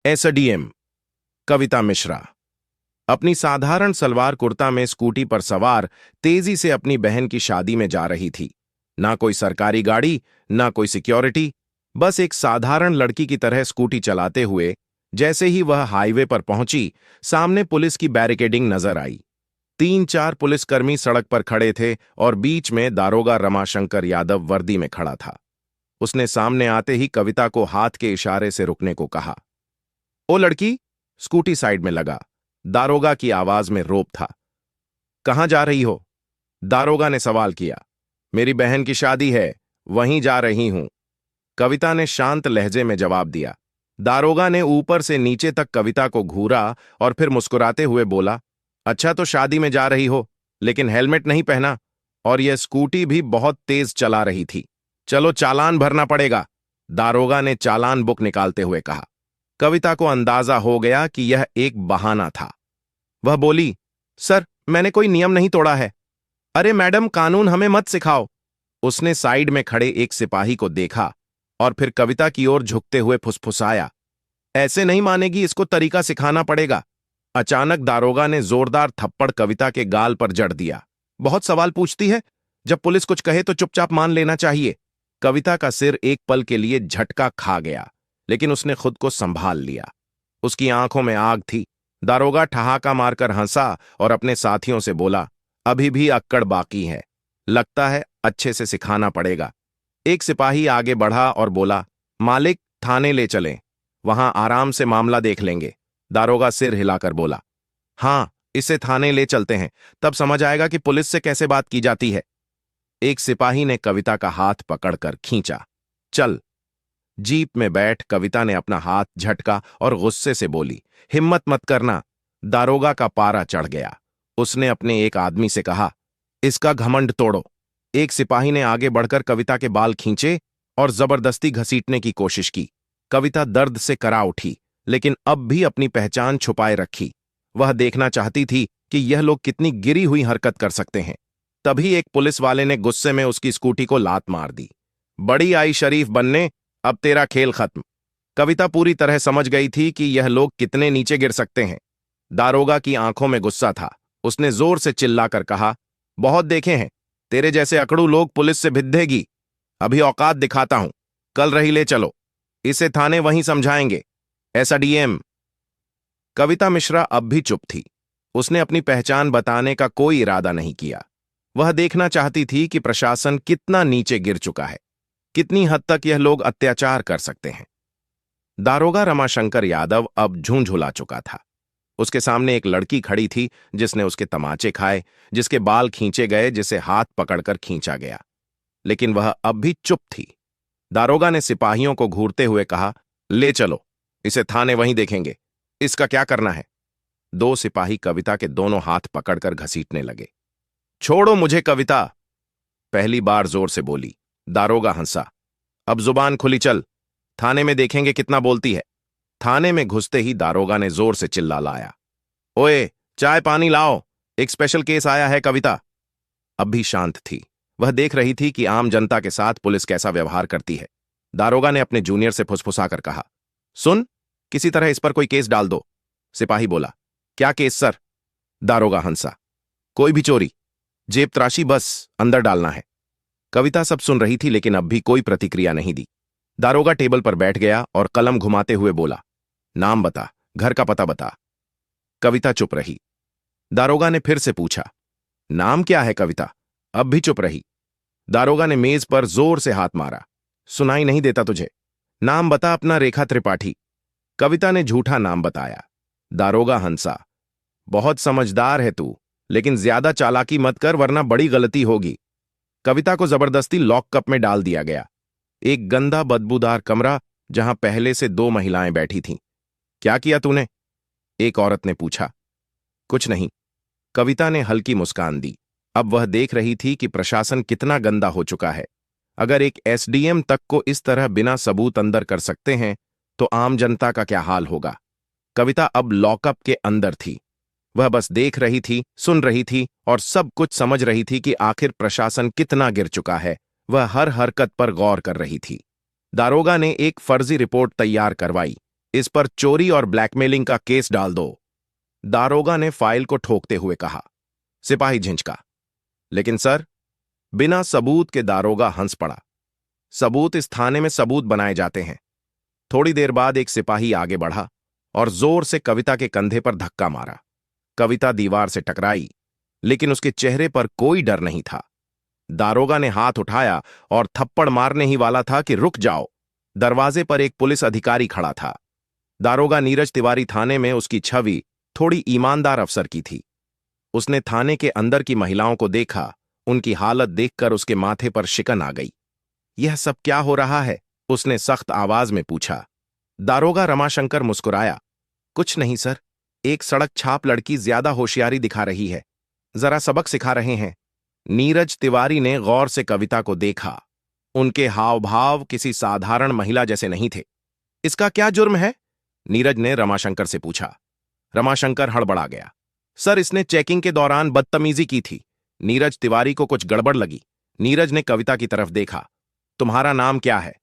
SDM कविता मिश्रा अपनी साधारण सलवार कुर्ता में स्कूटी पर सवार तेजी से अपनी बहन की शादी में जा रही थी। ना कोई सरकारी गाड़ी, ना कोई सिक्योरिटी, बस एक साधारण लड़की की तरह स्कूटी चलाते हुए जैसे ही वह हाईवे पर पहुंची, सामने पुलिस की बैरिकेडिंग नजर आई। 3-4 पुलिसकर्मी सड़क पर खड़े थे और बीच में दारोगा रमाशंकर यादव वर्दी में खड़ा था। उसने सामने आते ही कविता को हाथ के इशारे से रुकने को कहा। ओ लड़की, स्कूटी साइड में लगा। दारोगा की आवाज में रोब था। कहां जा रही हो? दारोगा ने सवाल किया। मेरी बहन की शादी है, वहीं जा रही हूं, कविता ने शांत लहजे में जवाब दिया। दारोगा ने ऊपर से नीचे तक कविता को घूरा और फिर मुस्कुराते हुए बोला, अच्छा तो शादी में जा रही हो, लेकिन हेलमेट नहीं पहना, और यह स्कूटी भी बहुत तेज चला रही थी। चलो चालान भरना पड़ेगा, दारोगा ने चालान बुक निकालते हुए कहा। कविता को अंदाजा हो गया कि यह एक बहाना था। वह बोली, सर मैंने कोई नियम नहीं तोड़ा है। अरे मैडम, कानून हमें मत सिखाओ। उसने साइड में खड़े एक सिपाही को देखा और फिर कविता की ओर झुकते हुए फुसफुसाया, ऐसे नहीं मानेगी, इसको तरीका सिखाना पड़ेगा। अचानक दारोगा ने जोरदार थप्पड़ कविता के गाल पर जड़ दिया। बहुत सवाल पूछती है, जब पुलिस कुछ कहे तो चुपचाप मान लेना चाहिए। कविता का सिर एक पल के लिए झटका खा गया, लेकिन उसने खुद को संभाल लिया। उसकी आंखों में आग थी। दारोगा ठहाका मारकर हंसा और अपने साथियों से बोला, अभी भी अक्कड़ बाकी है, लगता है अच्छे से सिखाना पड़ेगा। एक सिपाही आगे बढ़ा और बोला, मालिक थाने ले चलें, वहां आराम से मामला देख लेंगे। दारोगा सिर हिलाकर बोला, हां इसे थाने ले चलते हैं, तब समझ आएगा कि पुलिस से कैसे बात की जाती है। एक सिपाही ने कविता का हाथ पकड़कर खींचा। चल। जीप में बैठ कविता ने अपना हाथ झटका और गुस्से से बोली, हिम्मत मत करना। दारोगा का पारा चढ़ गया। उसने अपने एक आदमी से कहा, इसका घमंड तोड़ो। एक सिपाही ने आगे बढ़कर कविता के बाल खींचे और जबरदस्ती घसीटने की कोशिश की। कविता दर्द से करा उठी, लेकिन अब भी अपनी पहचान छुपाए रखी। वह देखना चाहती थी कि यह लोग कितनी गिरी हुई हरकत कर सकते हैं। तभी एक पुलिस वाले ने गुस्से में उसकी स्कूटी को लात मार दी। बड़ी आई शरीफ बनने, अब तेरा खेल खत्म। कविता पूरी तरह समझ गई थी कि यह लोग कितने नीचे गिर सकते हैं। दारोगा की आंखों में गुस्सा था। उसने जोर से चिल्लाकर कहा, बहुत देखे हैं तेरे जैसे अकड़ू लोग पुलिस से भिद्देगी। अभी औकात दिखाता हूं, कल रही ले चलो, इसे थाने वहीं समझाएंगे। एसडीएम। कविता मिश्रा अब भी चुप थी। उसने अपनी पहचान बताने का कोई इरादा नहीं किया। वह देखना चाहती थी कि प्रशासन कितना नीचे गिर चुका है, कितनी हद तक यह लोग अत्याचार कर सकते हैं। दारोगा रमाशंकर यादव अब झूंझुला चुका था। उसके सामने एक लड़की खड़ी थी जिसने उसके तमाचे खाए, जिसके बाल खींचे गए, जिसे हाथ पकड़कर खींचा गया, लेकिन वह अब भी चुप थी। दारोगा ने सिपाहियों को घूरते हुए कहा, ले चलो, इसे थाने वहीं देखेंगे, इसका क्या करना है। 2 सिपाही कविता के दोनों हाथ पकड़कर घसीटने लगे। छोड़ो मुझे कविता, पहली बार जोर से बोली। दारोगा हंसा, अब जुबान खुली चल, थाने में देखेंगे कितना बोलती है। थाने में घुसते ही दारोगा ने जोर से चिल्ला लाया, ओए चाय पानी लाओ, एक स्पेशल केस आया है। कविता अब भी शांत थी। वह देख रही थी कि आम जनता के साथ पुलिस कैसा व्यवहार करती है। दारोगा ने अपने जूनियर से फुसफुसाकर कहा, सुन, किसी तरह इस पर कोई केस डाल दो। सिपाही बोला, क्या केस सर? दारोगा हंसा, कोई भी चोरी, जेब तराशी, बस अंदर डालना है। कविता सब सुन रही थी, लेकिन अब भी कोई प्रतिक्रिया नहीं दी। दारोगा टेबल पर बैठ गया और कलम घुमाते हुए बोला, नाम बता, घर का पता बता। कविता चुप रही। दारोगा ने फिर से पूछा, नाम क्या है कविता? अब भी चुप रही। दारोगा ने मेज पर जोर से हाथ मारा, सुनाई नहीं देता तुझे? नाम बता अपना। रेखा त्रिपाठी। कविता ने झूठा नाम बताया। दारोगा हंसा, बहुत समझदार है तू, लेकिन ज्यादा चालाकी मत कर वरना बड़ी गलती होगी। कविता को जबरदस्ती लॉकअप में डाल दिया गया। एक गंदा बदबूदार कमरा, जहां पहले से 2 महिलाएं बैठी थीं। क्या किया तूने? एक औरत ने पूछा। कुछ नहीं, कविता ने हल्की मुस्कान दी। अब वह देख रही थी कि प्रशासन कितना गंदा हो चुका है। अगर एक एसडीएम तक को इस तरह बिना सबूत अंदर कर सकते हैं, तो आम जनता का क्या हाल होगा। कविता अब लॉकअप के अंदर थी। वह बस देख रही थी, सुन रही थी और सब कुछ समझ रही थी कि आखिर प्रशासन कितना गिर चुका है। वह हर हरकत पर गौर कर रही थी। दारोगा ने एक फर्जी रिपोर्ट तैयार करवाई। इस पर चोरी और ब्लैकमेलिंग का केस डाल दो। दारोगा ने फाइल को ठोकते हुए कहा। सिपाही झिंझका। लेकिन सर, बिना सबूत के दारोगा हंस पड़ा। सबूत इस थाने में सबूत बनाए जाते हैं। थोड़ी देर बाद एक सिपाही आगे बढ़ा और जोर से कविता के कंधे पर धक्का मारा। कविता दीवार से टकराई, लेकिन उसके चेहरे पर कोई डर नहीं था। दारोगा ने हाथ उठाया और थप्पड़ मारने ही वाला था कि रुक जाओ। दरवाजे पर एक पुलिस अधिकारी खड़ा था। दारोगा नीरज तिवारी थाने में उसकी छवि थोड़ी ईमानदार अफसर की थी। उसने थाने के अंदर की महिलाओं को देखा। उनकी हालत देखकर उसके माथे पर शिकन आ गई। यह सब क्या हो रहा है? उसने सख्त आवाज में पूछा। दारोगा रमाशंकर मुस्कुराया। कुछ नहीं सर, एक सड़क छाप लड़की ज्यादा होशियारी दिखा रही है, जरा सबक सिखा रहे हैं। नीरज तिवारी ने गौर से कविता को देखा। उनके हाव भाव किसी साधारण महिला जैसे नहीं थे। इसका क्या जुर्म है? नीरज ने रमाशंकर से पूछा। रमाशंकर हड़बड़ा गया। सर, इसने चेकिंग के दौरान बदतमीजी की थी। नीरज तिवारी को कुछ गड़बड़ लगी। नीरज ने कविता की तरफ देखा। तुम्हारा नाम क्या है?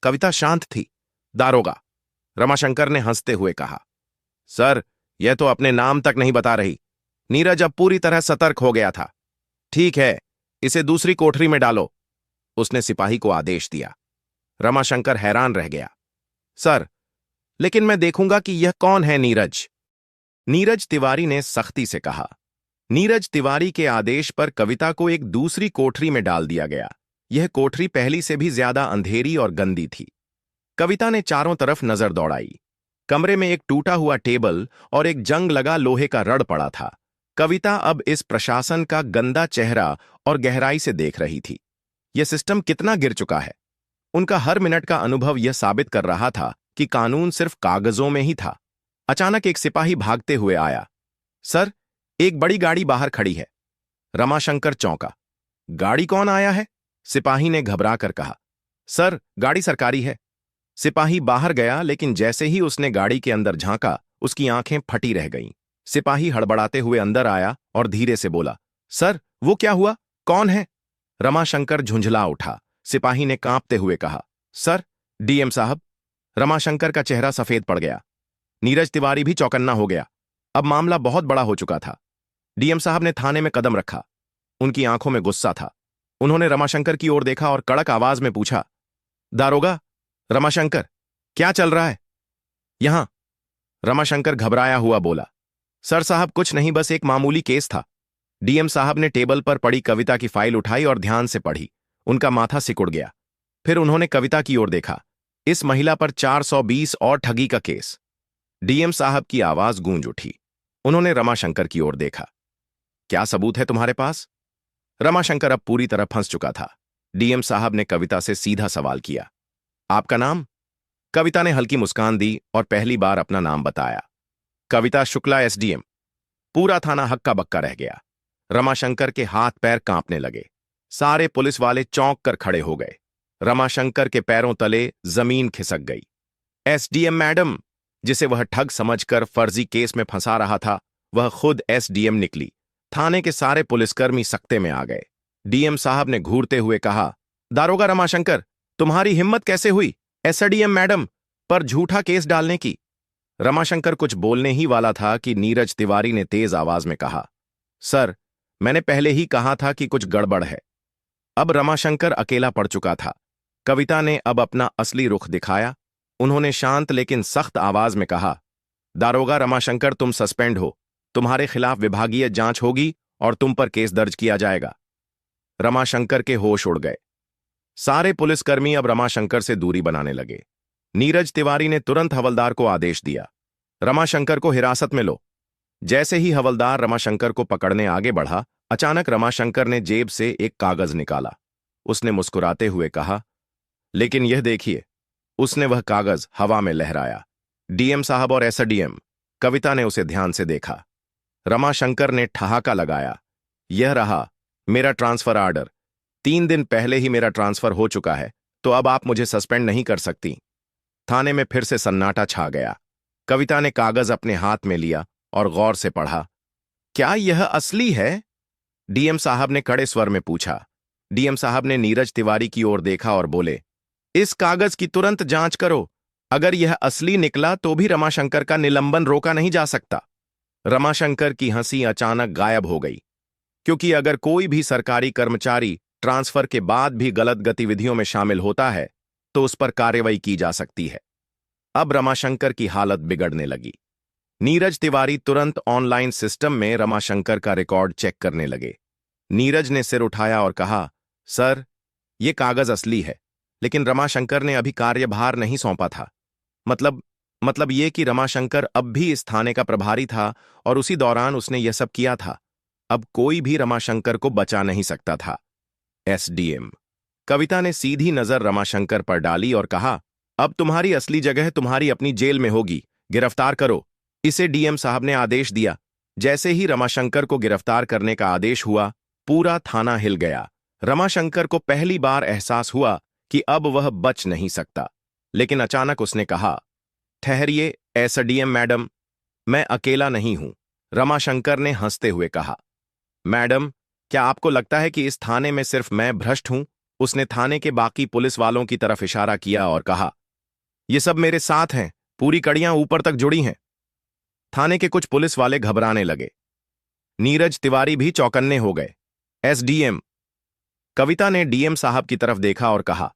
कविता शांत थी। दारोगा। रमाशंकर ने हंसते हुए कहा। सर, यह तो अपने नाम तक नहीं बता रही। नीरज अब पूरी तरह सतर्क हो गया था। ठीक है, इसे दूसरी कोठरी में डालो, उसने सिपाही को आदेश दिया। रमाशंकर हैरान रह गया। सर, लेकिन मैं देखूंगा कि यह कौन है नीरज। नीरज तिवारी ने सख्ती से कहा। नीरज तिवारी के आदेश पर कविता को एक दूसरी कोठरी में डाल दिया गया। यह कोठरी पहली से भी ज्यादा अंधेरी और गंदी थी। कविता ने चारों तरफ नजर दौड़ाई। कमरे में एक टूटा हुआ टेबल और एक जंग लगा लोहे का रड पड़ा था। कविता अब इस प्रशासन का गंदा चेहरा और गहराई से देख रही थी। यह सिस्टम कितना गिर चुका है। उनका हर मिनट का अनुभव यह साबित कर रहा था कि कानून सिर्फ कागजों में ही था। अचानक एक सिपाही भागते हुए आया। सर, एक बड़ी गाड़ी बाहर खड़ी है। रमाशंकर चौंका। गाड़ी कौन आया है? सिपाही ने घबराकर कहा। सर, गाड़ी सरकारी है। सिपाही बाहर गया, लेकिन जैसे ही उसने गाड़ी के अंदर झांका, उसकी आंखें फटी रह गईं। सिपाही हड़बड़ाते हुए अंदर आया और धीरे से बोला, सर, वो क्या हुआ? कौन है? रमाशंकर झुंझला उठा। सिपाही ने कांपते हुए कहा, सर, डीएम साहब। रमाशंकर का चेहरा सफेद पड़ गया। नीरज तिवारी भी चौकन्ना हो गया। अब मामला बहुत बड़ा हो चुका था। डीएम साहब ने थाने में कदम रखा। उनकी आंखों में गुस्सा था। उन्होंने रमाशंकर की ओर देखा और कड़क आवाज में पूछा, दारोगा, रमाशंकर, क्या चल रहा है यहां? रमाशंकर घबराया हुआ बोला, सर साहब, कुछ नहीं, बस एक मामूली केस था। डीएम साहब ने टेबल पर पड़ी कविता की फाइल उठाई और ध्यान से पढ़ी। उनका माथा सिकुड़ गया। फिर उन्होंने कविता की ओर देखा। इस महिला पर 420 और ठगी का केस। डीएम साहब की आवाज गूंज उठी। उन्होंने रमाशंकर की ओर देखा। क्या सबूत है तुम्हारे पास? रमाशंकर अब पूरी तरह फंस चुका था। डीएम साहब ने कविता से सीधा सवाल किया, आपका नाम? कविता ने हल्की मुस्कान दी और पहली बार अपना नाम बताया। कविता शुक्ला, एसडीएम। पूरा थाना हक्का बक्का रह गया। रमाशंकर के हाथ पैर कांपने लगे। सारे पुलिस वाले चौंक कर खड़े हो गए। रमाशंकर के पैरों तले जमीन खिसक गई। एसडीएम मैडम, जिसे वह ठग समझकर फर्जी केस में फंसा रहा था, वह खुद एसडीएम निकली। थाने के सारे पुलिसकर्मी सकते में आ गए। डीएम साहब ने घूरते हुए कहा, दारोगा रमाशंकर, तुम्हारी हिम्मत कैसे हुई एसडीएम मैडम पर झूठा केस डालने की? रमाशंकर कुछ बोलने ही वाला था कि नीरज तिवारी ने तेज आवाज में कहा, सर, मैंने पहले ही कहा था कि कुछ गड़बड़ है। अब रमाशंकर अकेला पड़ चुका था। कविता ने अब अपना असली रुख दिखाया। उन्होंने शांत लेकिन सख्त आवाज में कहा, दारोगा रमाशंकर, तुम सस्पेंड हो। तुम्हारे खिलाफ विभागीय जांच होगी और तुम पर केस दर्ज किया जाएगा। रमाशंकर के होश उड़ गए। सारे पुलिसकर्मी अब रमाशंकर से दूरी बनाने लगे। नीरज तिवारी ने तुरंत हवलदार को आदेश दिया, रमाशंकर को हिरासत में लो। जैसे ही हवलदार रमाशंकर को पकड़ने आगे बढ़ा, अचानक रमाशंकर ने जेब से एक कागज निकाला। उसने मुस्कुराते हुए कहा, लेकिन यह देखिए। उसने वह कागज हवा में लहराया। डीएम साहब और एसडीएम। कविता ने उसे ध्यान से देखा। रमाशंकर ने ठहाका लगाया, यह रहा मेरा ट्रांसफर आर्डर। 3 दिन पहले ही मेरा ट्रांसफर हो चुका है, तो अब आप मुझे सस्पेंड नहीं कर सकती। थाने में फिर से सन्नाटा छा गया। कविता ने कागज अपने हाथ में लिया और गौर से पढ़ा। क्या यह असली है? डीएम साहब ने कड़े स्वर में पूछा। डीएम साहब ने नीरज तिवारी की ओर देखा और बोले, इस कागज की तुरंत जांच करो। अगर यह असली निकला तो भी रमाशंकर का निलंबन रोका नहीं जा सकता। रमाशंकर की हंसी अचानक गायब हो गई, क्योंकि अगर कोई भी सरकारी कर्मचारी ट्रांसफर के बाद भी गलत गतिविधियों में शामिल होता है तो उस पर कार्रवाई की जा सकती है। अब रमाशंकर की हालत बिगड़ने लगी। नीरज तिवारी तुरंत ऑनलाइन सिस्टम में रमाशंकर का रिकॉर्ड चेक करने लगे। नीरज ने सिर उठाया और कहा, सर, ये कागज असली है, लेकिन रमाशंकर ने अभी कार्यभार नहीं सौंपा था। मतलब ये कि रमाशंकर अब भी इस थाने का प्रभारी था और उसी दौरान उसने यह सब किया था। अब कोई भी रमाशंकर को बचा नहीं सकता था। एसडीएम कविता ने सीधी नजर रमाशंकर पर डाली और कहा, अब तुम्हारी असली जगह तुम्हारी अपनी जेल में होगी, गिरफ्तार करो। इसे डीएम साहब ने आदेश दिया। जैसे ही रमाशंकर को गिरफ्तार करने का आदेश हुआ, पूरा थाना हिल गया। रमाशंकर को पहली बार एहसास हुआ कि अब वह बच नहीं सकता, लेकिन अचानक उसने कहा, ठहरिए एसडीएम मैडम, मैं अकेला नहीं हूं। रमाशंकर ने हंसते हुए कहा, मैडम, क्या आपको लगता है कि इस थाने में सिर्फ मैं भ्रष्ट हूं? उसने थाने के बाकी पुलिस वालों की तरफ इशारा किया और कहा, ये सब मेरे साथ हैं, पूरी कड़ियां ऊपर तक जुड़ी हैं। थाने के कुछ पुलिस वाले घबराने लगे। नीरज तिवारी भी चौकन्ने हो गए। एसडीएम कविता ने डीएम साहब की तरफ देखा और कहा,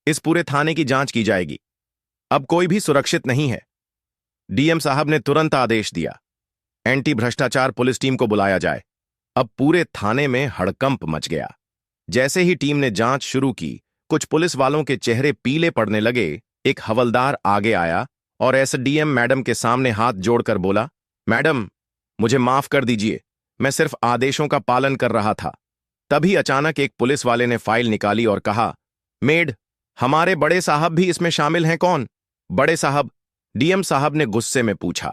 इस पूरे थाने की जांच की जाएगी, अब कोई भी सुरक्षित नहीं है। डीएम साहब ने तुरंत आदेश दिया, एंटी भ्रष्टाचार पुलिस टीम को बुलाया जाए। अब पूरे थाने में हड़कंप मच गया। जैसे ही टीम ने जांच शुरू की, कुछ पुलिस वालों के चेहरे पीले पड़ने लगे। एक हवलदार आगे आया और एसडीएम मैडम के सामने हाथ जोड़कर बोला, मैडम, मुझे माफ कर दीजिए, मैं सिर्फ आदेशों का पालन कर रहा था। तभी अचानक एक पुलिस वाले ने फाइल निकाली और कहा, मेड, हमारे बड़े साहब भी इसमें शामिल हैं। कौन बड़े साहब? डीएम साहब ने गुस्से में पूछा।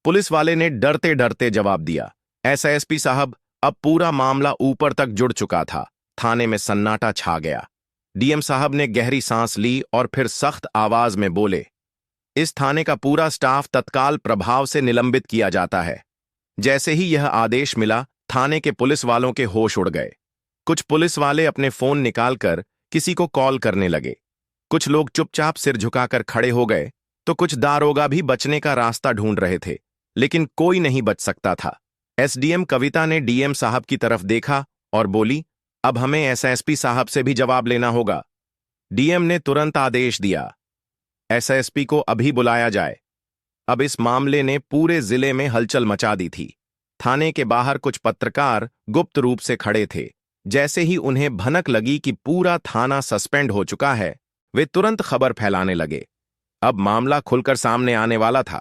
पुलिस वाले ने डरते डरते जवाब दिया, एसएसपी साहब। अब पूरा मामला ऊपर तक जुड़ चुका था। थाने में सन्नाटा छा गया। डीएम साहब ने गहरी सांस ली और फिर सख्त आवाज में बोले, इस थाने का पूरा स्टाफ तत्काल प्रभाव से निलंबित किया जाता है। जैसे ही यह आदेश मिला, थाने के पुलिस वालों के होश उड़ गए। कुछ पुलिस वाले अपने फोन निकालकर किसी को कॉल करने लगे। कुछ लोग चुपचाप सिर झुकाकर खड़े हो गए, तो कुछ दारोगा भी बचने का रास्ता ढूंढ रहे थे, लेकिन कोई नहीं बच सकता था। एसडीएम कविता ने डीएम साहब की तरफ देखा और बोली, अब हमें एसएसपी साहब से भी जवाब लेना होगा। डीएम ने तुरंत आदेश दिया, एसएसपी को अभी बुलाया जाए। अब इस मामले ने पूरे जिले में हलचल मचा दी थी। थाने के बाहर कुछ पत्रकार गुप्त रूप से खड़े थे। जैसे ही उन्हें भनक लगी कि पूरा थाना सस्पेंड हो चुका है, वे तुरंत खबर फैलाने लगे। अब मामला खुलकर सामने आने वाला था।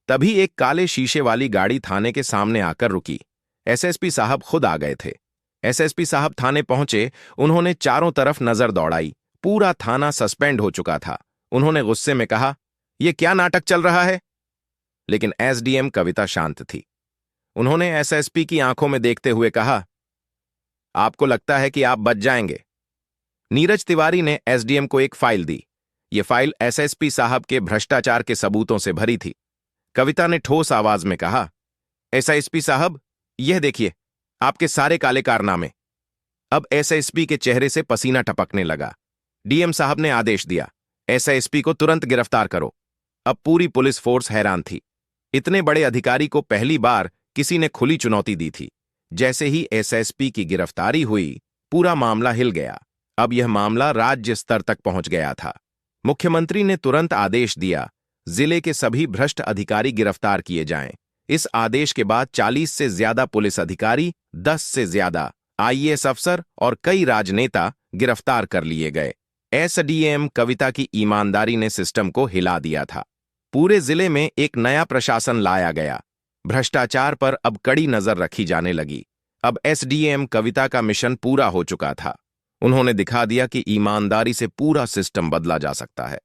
तभी एक काले शीशे वाली गाड़ी थाने के सामने आकर रुकी। एसएसपी साहब खुद आ गए थे। एसएसपी साहब थाने पहुंचे। उन्होंने चारों तरफ नजर दौड़ाई। पूरा थाना सस्पेंड हो चुका था। उन्होंने गुस्से में कहा, यह क्या नाटक चल रहा है? लेकिन एसडीएम कविता शांत थी। उन्होंने एसएसपी की आंखों में देखते हुए कहा, आपको लगता है कि आप बच जाएंगे? नीरज तिवारी ने एसडीएम को एक फाइल दी। यह फाइल एसएसपी साहब के भ्रष्टाचार के सबूतों से भरी थी। कविता ने ठोस आवाज में कहा, एसएसपी साहब, यह देखिए, आपके सारे काले कारनामे। अब एसएसपी के चेहरे से पसीना टपकने लगा। डीएम साहब ने आदेश दिया, एसएसपी को तुरंत गिरफ्तार करो। अब पूरी पुलिस फोर्स हैरान थी। इतने बड़े अधिकारी को पहली बार किसी ने खुली चुनौती दी थी। जैसे ही एसएसपी की गिरफ्तारी हुई, पूरा मामला हिल गया। अब यह मामला राज्य स्तर तक पहुंच गया था। मुख्यमंत्री ने तुरंत आदेश दिया, जिले के सभी भ्रष्ट अधिकारी गिरफ्तार किए जाएं। इस आदेश के बाद 40 से ज्यादा पुलिस अधिकारी, 10 से ज्यादा आईएएस अफसर और कई राजनेता गिरफ्तार कर लिए गए। एसडीएम कविता की ईमानदारी ने सिस्टम को हिला दिया था। पूरे जिले में एक नया प्रशासन लाया गया। भ्रष्टाचार पर अब कड़ी नजर रखी जाने लगी। अब एसडीएम कविता का मिशन पूरा हो चुका था। उन्होंने दिखा दिया कि ईमानदारी से पूरा सिस्टम बदला जा सकता है।